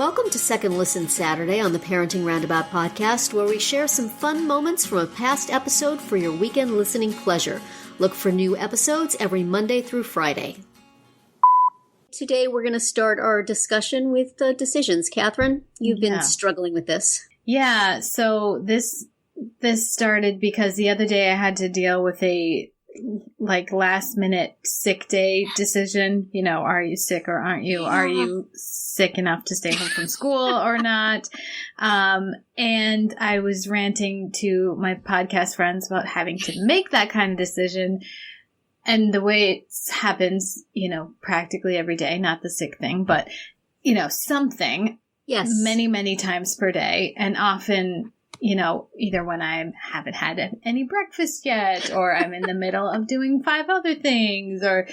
Welcome to Second Listen Saturday on the Parenting Roundabout podcast, where we share some fun moments from a past episode for your weekend listening pleasure. Look for new episodes every Monday through Friday. Today we're going to start our discussion with decisions. Catherine, you've been struggling with this. Yeah, so this started because the other day I had to deal with a last minute sick day decision. You know, are you sick or aren't you? Are you sick enough to stay home from school or not? And I was ranting to my podcast friends about having to make that kind of decision. And the way it happens, you know, practically every day, not the sick thing, but, you know, something. Yes. Many, many times per day. And often, you know, either when I haven't had any breakfast yet, or I'm in the middle of doing 5 other things, or,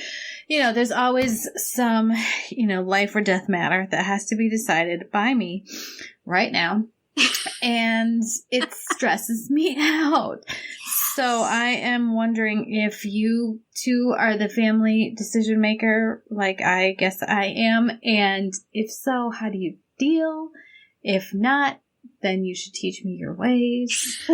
you know, there's always some, you know, life or death matter that has to be decided by me right now. And it stresses me out. So I am wondering if you two are the family decision maker, like I guess I am. And if so, how do you deal? If not, then you should teach me your ways.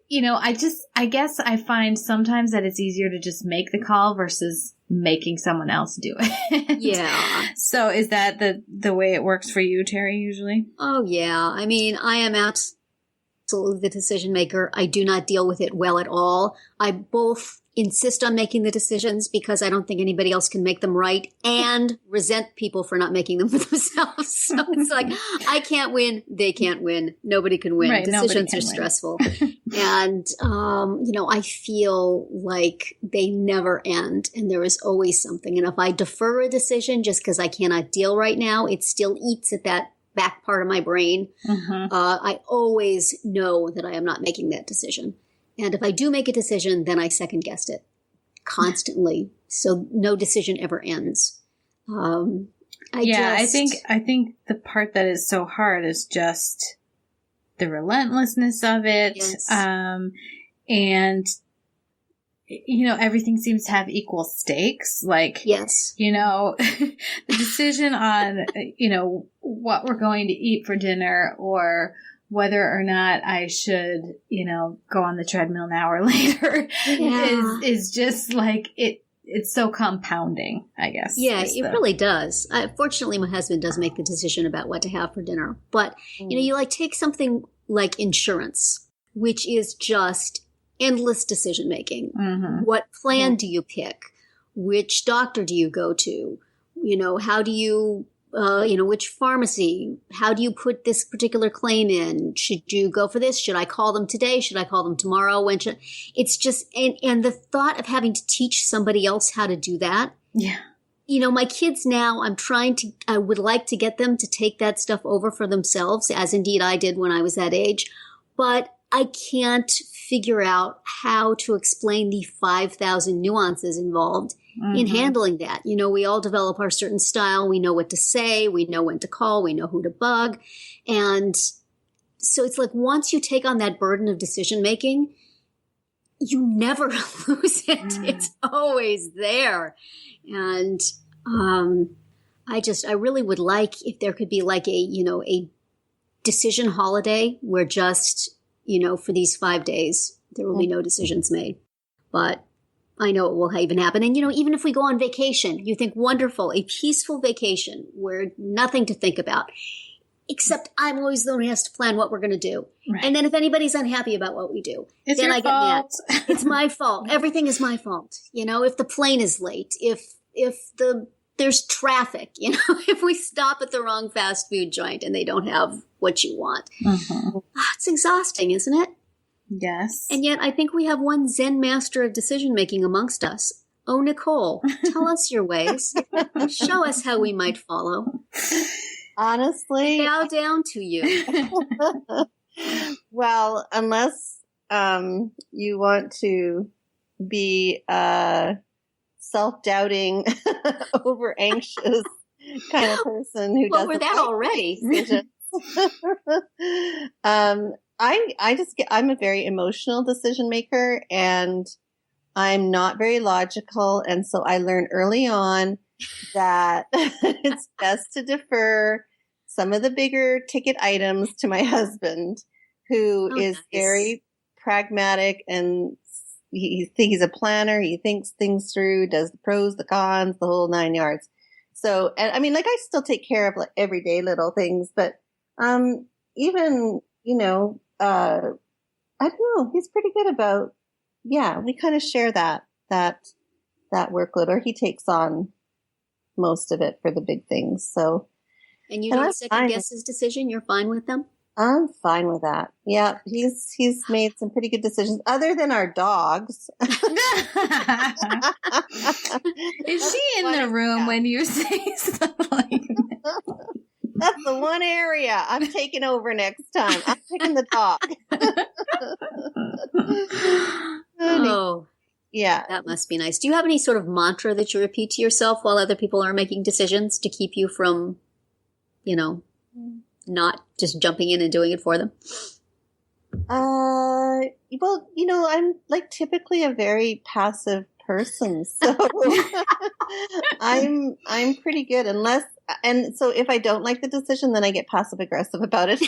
You know, I guess I find sometimes that it's easier to just make the call versus making someone else do it. Yeah. So is that the way it works for you, Terry, usually? Oh, yeah. I mean, I am absolutely the decision maker. I do not deal with it well at all. I both insist on making the decisions because I don't think anybody else can make them right, and resent people for not making them for themselves. So it's like, I can't win, they can't win, nobody can win. Right, decisions are stressful. And, you know, I feel like they never end and there is always something. And if I defer a decision just because I cannot deal right now, it still eats at that back part of my brain. Mm-hmm. I always know that I am not making that decision. And if I do make a decision, then I second guessed it constantly. So no decision ever ends. I think the part that is so hard is just the relentlessness of it. Yes. And, you know, everything seems to have equal stakes. Like, yes, you know, the decision on, you know, what we're going to eat for dinner, or whether or not I should, you know, go on the treadmill an hour later is just like it's so compounding, I guess. Yeah, it really does. Fortunately, my husband does make the decision about what to have for dinner. But, you know, you take something like insurance, which is just endless decision making. Mm-hmm. What plan do you pick? Which doctor do you go to? You know, how do you which pharmacy, how do you put this particular claim in? Should you go for this? Should I call them today? Should I call them tomorrow? It's just, and the thought of having to teach somebody else how to do that. Yeah. You know, my kids now, I would like to get them to take that stuff over for themselves, as indeed I did when I was that age. But I can't figure out how to explain the 5,000 nuances involved in handling that. You know, we all develop our certain style. We know what to say. We know when to call. We know who to bug. And so it's like once you take on that burden of decision making, you never lose it. It's always there. And I really would like if there could be like a decision holiday where just, you know, for these 5 days, there will be no decisions made. But I know it will even happen. And, you know, even if we go on vacation, you think wonderful, a peaceful vacation where nothing to think about, except I'm always the one who has to plan what we're going to do. Right. And then if anybody's unhappy about what we do, it's then your I fault. Get mad. It's my fault. Everything is my fault. You know, if the plane is late, if there's traffic, you know, if we stop at the wrong fast food joint and they don't have what you want. Mm-hmm. It's exhausting, isn't it? Yes. And yet I think we have one Zen master of decision-making amongst us. Oh, Nicole, tell us your ways. Show us how we might follow. Honestly, bow down to you. Well, unless you want to be self-doubting, over-anxious kind of person who doesn't. We're that already. I'm a very emotional decision maker, and I'm not very logical. And so I learned early on that it's best to defer some of the bigger ticket items to my husband, who is nice. very pragmatic, and he's a planner. He thinks things through, does the pros, the cons, the whole 9 yards. So, and I mean, like, I still take care of like everyday little things, but even, I don't know, he's pretty good about, we kind of share that workload, or he takes on most of it for the big things. So, and you don't second guess his decision. You're fine with them. I'm fine with that. Yeah, he's made some pretty good decisions, other than our dogs. Is she in the room when you say stuff like that? That's the one area I'm taking over next time. I'm picking the dog. Oh, yeah. That must be nice. Do you have any sort of mantra that you repeat to yourself while other people are making decisions to keep you from, not just jumping in and doing it for them? Well, I'm like typically a very passive person, so I'm pretty good and so if I don't like the decision, then I get passive aggressive about it.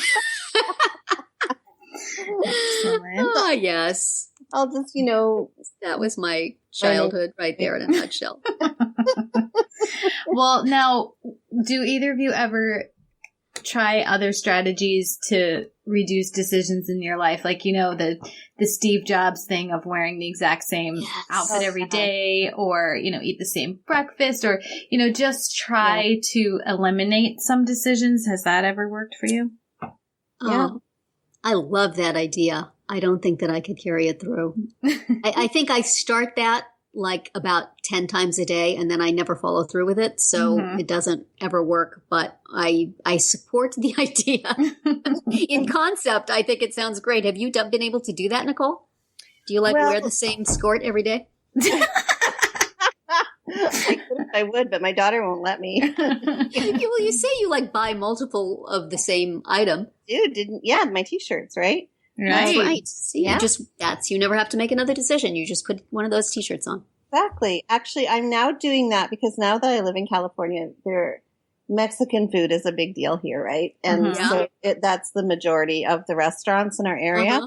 Excellent. Oh, yes. I'll just, that was my childhood right there in a nutshell. Well, now, do either of you ever try other strategies to reduce decisions in your life? Like, the Steve Jobs thing of wearing the exact same outfit every day, or, eat the same breakfast, or, just try to eliminate some decisions. Has that ever worked for you? Yeah. I love that idea. I don't think that I could carry it through. I think I start that like about 10 times a day, and then I never follow through with it. So it doesn't ever work, but I support the idea. In concept, I think it sounds great. Have you been able to do that, Nicole? Do you wear the same skirt every day? I would, but my daughter won't let me. Well, you say you buy multiple of the same item. Dude, my t-shirts, right? That's right. See, you never have to make another decision. You just put one of those t-shirts on. Exactly. Actually, I'm now doing that because now that I live in California, Mexican food is a big deal here, right? And so that's the majority of the restaurants in our area.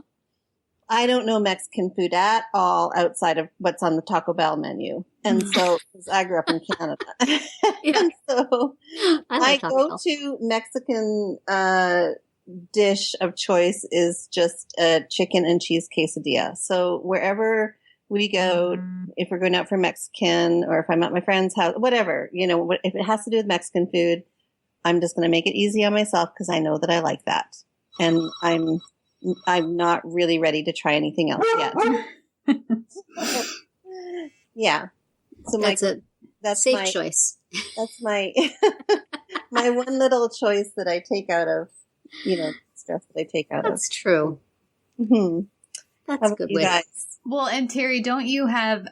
I don't know Mexican food at all outside of what's on the Taco Bell menu. And so, because I grew up in Canada. And so I go to Mexican dish of choice is just a chicken and cheese quesadilla. So wherever we go, if we're going out for Mexican, or if I'm at my friend's house, whatever, if it has to do with Mexican food, I'm just going to make it easy on myself because I know that I like that. And I'm not really ready to try anything else yet. Yeah. So that's safe choice. That's my my one little choice that I take out of, stress that I take out of. That's true. Mm-hmm. That's a good way. Guys? Well, and Terry, don't you have,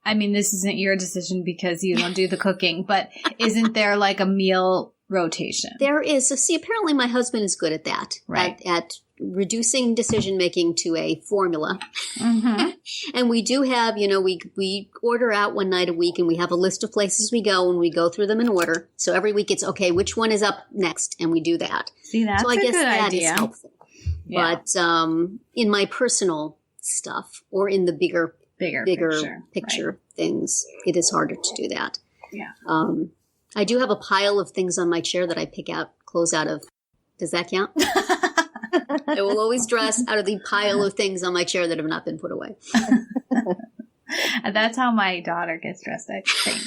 this isn't your decision because you don't do the cooking, but isn't there like a meal rotation? There is. So see, apparently my husband is good at that. Right. At reducing decision making to a formula. And we do have, we order out one night a week, and we have a list of places we go, and we go through them in order. So every week it's okay, which one is up next, and we do that. See, that's so I a guess good that idea. is helpful. Yeah. But in my personal stuff, or in the bigger picture things, it is harder to do that. Yeah. I do have a pile of things on my chair that I pick out clothes out of. Does that count? I will always dress out of the pile of things on my chair that have not been put away. That's how my daughter gets dressed, I think.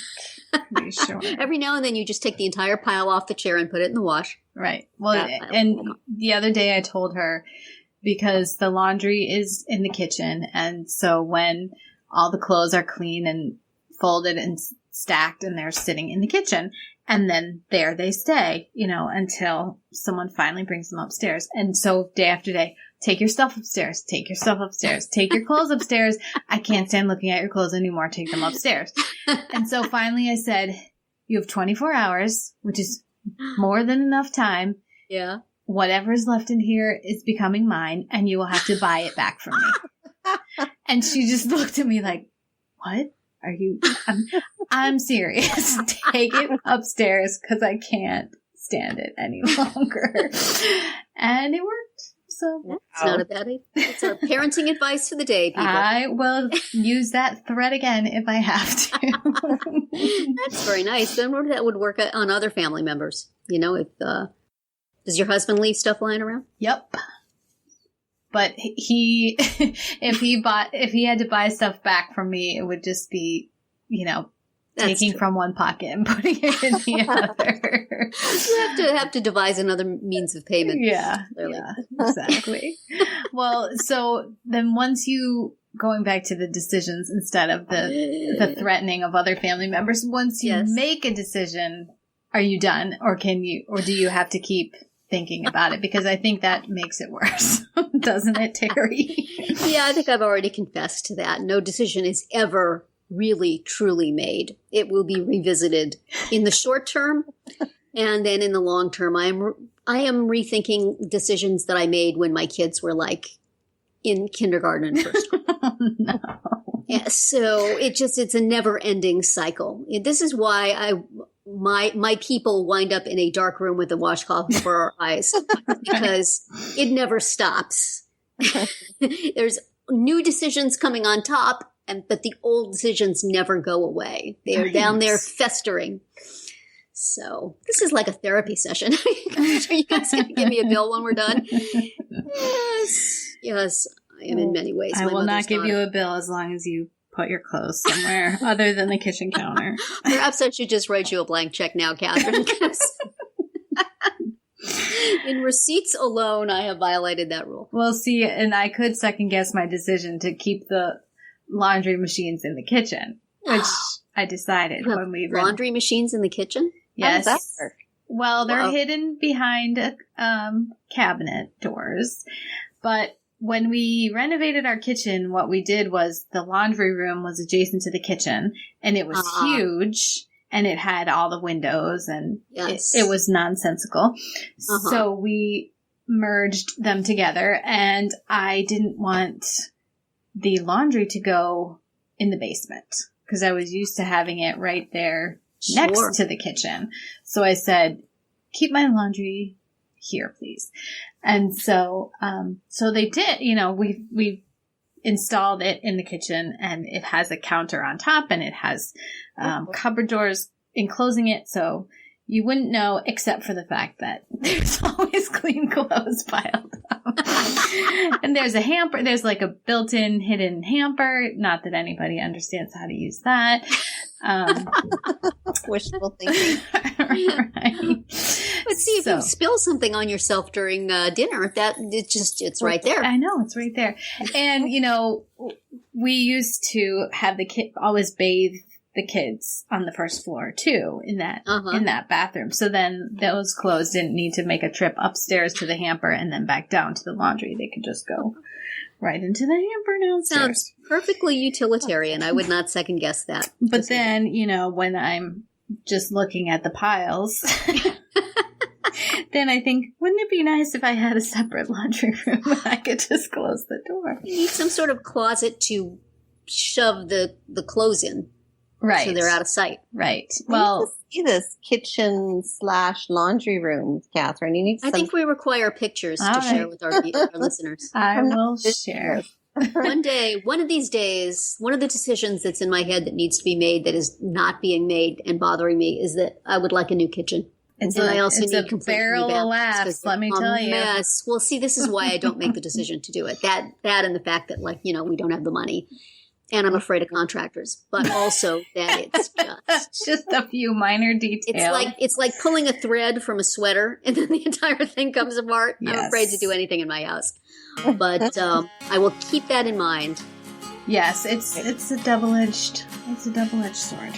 Pretty sure. Every now and then you just take the entire pile off the chair and put it in the wash. Right. Well, and the other day I told her, because the laundry is in the kitchen, and so when all the clothes are clean and folded and stacked, and they're sitting in the kitchen, and then there they stay, until someone finally brings them upstairs. And so day after day, take your stuff upstairs, take your stuff upstairs, take your clothes upstairs. I can't stand looking at your clothes anymore. Take them upstairs. And so finally I said, you have 24 hours, which is more than enough time. Yeah. Whatever's left in here is becoming mine, and you will have to buy it back from me. And she just looked at me like, what? Are you? I'm serious. Take it upstairs because I can't stand it any longer. And it worked. So it's not a bad idea. It's our parenting advice for the day, people. I will use that thread again if I have to. That's very nice. I wonder if that would work on other family members. You know, if does your husband leave stuff lying around? Yep. But if he had to buy stuff back from me, it would just be, you know, taking from one pocket and putting it in the other. You have to devise another means of payment. Yeah, exactly. Well, so then once you, going back to the decisions instead of the threatening of other family members, once you make a decision, are you done, or do you have to keep thinking about it? Because I think that makes it worse, doesn't it, Terry? Yeah, I think I've already confessed to that. No decision is ever really, truly made. It will be revisited in the short term, and then in the long term. I am rethinking decisions that I made when my kids were like in kindergarten and first grade. Oh, no. Yeah, so it's a never-ending cycle. This is why my people wind up in a dark room with a washcloth over our eyes, because it never stops. There's new decisions coming on top, but the old decisions never go away. They are down there festering. So this is like a therapy session. Are you guys going to give me a bill when we're done? Yes, I am in many ways. I will not give you a bill as long as you put your clothes somewhere other than the kitchen counter. Perhaps I should just write you a blank check now, Catherine. In receipts alone, I have violated that rule. Well, see, and I could second guess my decision to keep the laundry machines in the kitchen, which I decided when we laundry machines in the kitchen. Yes. How does that work? Well, they're hidden behind cabinet doors, but when we renovated our kitchen, what we did was the laundry room was adjacent to the kitchen, and it was huge, and it had all the windows, and it was nonsensical. So we merged them together, and I didn't want the laundry to go in the basement because I was used to having it right there next to the kitchen. So I said, keep my laundry here, please. And so, so they did, you know, we installed it in the kitchen, and it has a counter on top, and it has, cupboard doors enclosing it. So you wouldn't know, except for the fact that there's always clean clothes piled up. And there's a hamper. There's like a built-in hidden hamper. Not that anybody understands how to use that. Wishful thinking. Right. But see, if you spill something on yourself during dinner, it's right there. I know, it's right there. And, you know, we used to have the kid always bathe the kids on the first floor too, in that bathroom. So then those clothes didn't need to make a trip upstairs to the hamper and then back down to the laundry. They could just go right into the hamper downstairs. Sounds perfectly utilitarian. I would not second guess that. But then, you know, when I'm just looking at the piles, then I think, wouldn't it be nice if I had a separate laundry room and I could just close the door? You need some sort of closet to shove the clothes in. Right. So they're out of sight. Right. Well, see this kitchen/laundry room, Catherine. You need. I think we require pictures to share with our listeners. I will share. One of these days, one of the decisions that's in my head that needs to be made that is not being made and bothering me is that I would like a new kitchen. It's a barrel of laughs, let me tell you. Mess. Well, see, this is why I don't make the decision to do it. That and the fact that, like, you know, we don't have the money. And I'm afraid of contractors, but also that it's just a few minor details. It's like pulling a thread from a sweater and then the entire thing comes apart. Yes. I'm afraid to do anything in my house, but I will keep that in mind. Yes, it's a double-edged sword.